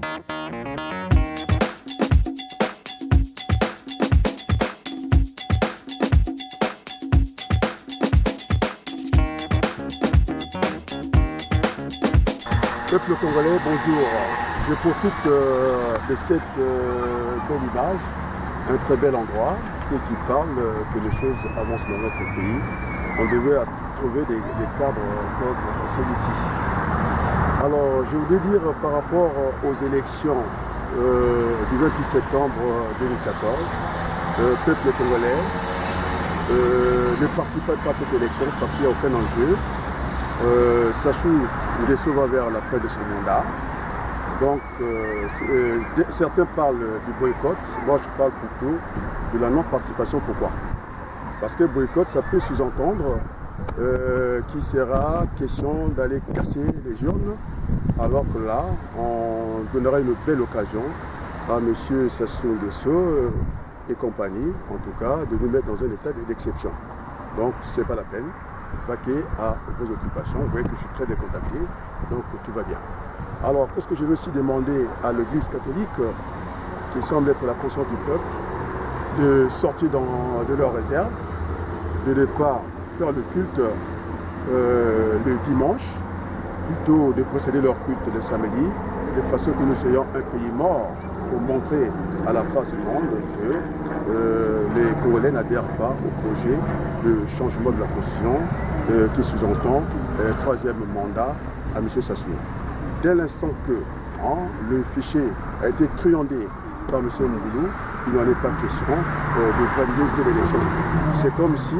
Peuple congolais, bonjour. Je profite de cette belle image, un très bel endroit, ce qui parle que les choses avancent dans notre pays. On devait trouver des cadres comme celui-ci. Alors, je voudrais dire par rapport aux élections du 28 septembre 2014, peuple congolais ne participe pas à cette élection parce qu'il n'y a aucun enjeu. Sassou Nguesso va vers la fin de son mandat. Donc, certains parlent du boycott. Moi, je parle plutôt de la non-participation. Pourquoi? Parce que boycott, ça peut sous-entendre qu'il sera question d'aller casser les urnes, alors que là, on donnera une belle occasion à M. Sassou Nguesso et compagnie, en tout cas, de nous mettre dans un état d'exception. Donc, ce n'est pas la peine. Vaquer à vos occupations. Vous voyez que je suis très décontacté, donc tout va bien. Alors, qu'est-ce que je veux aussi demander à l'Église catholique, qui semble être la conscience du peuple, de sortir de leur réserve, de ne pas faire le culte le dimanche, plutôt de procéder leur culte le samedi, de façon que nous soyons un pays mort, pour montrer à la face du monde que les Congolais n'adhèrent pas au projet de changement de la Constitution qui sous-entend troisième mandat à M. Sassou. Dès l'instant que le fichier a été truandé par M. Mougoulou, il n'en est pas question de valider une telle élection. C'est comme si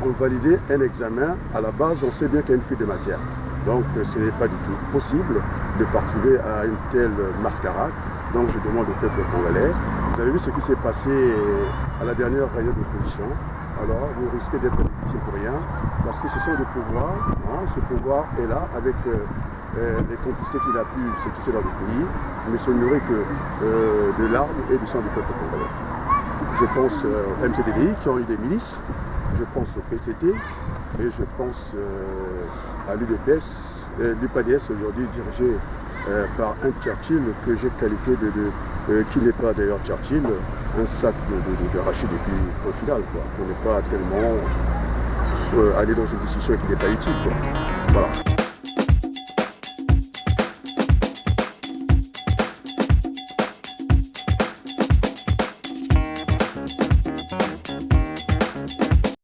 on validait un examen. À la base, on sait bien qu'il y a une fuite de matière. Donc ce n'est pas du tout possible de participer à une telle mascarade. Donc je demande au peuple congolais, vous avez vu ce qui s'est passé à la dernière réunion d'opposition. Alors vous risquez d'être victime pour rien, parce que ce sont des pouvoirs, ce pouvoir est là avec les complicités qu'il a pu s'étisser dans le pays, mais ce n'est que de l'arme et du sang du peuple congolais. Je pense aux MCDDI qui ont eu des milices, je pense au PCT et je pense à l'UDPS, l'UPADS aujourd'hui dirigé par un Churchill que j'ai qualifié qui n'est pas d'ailleurs Churchill, un sac de rachis et puis au final, quoi, pour ne pas tellement aller dans une discussion qui n'est pas utile. Quoi. Voilà.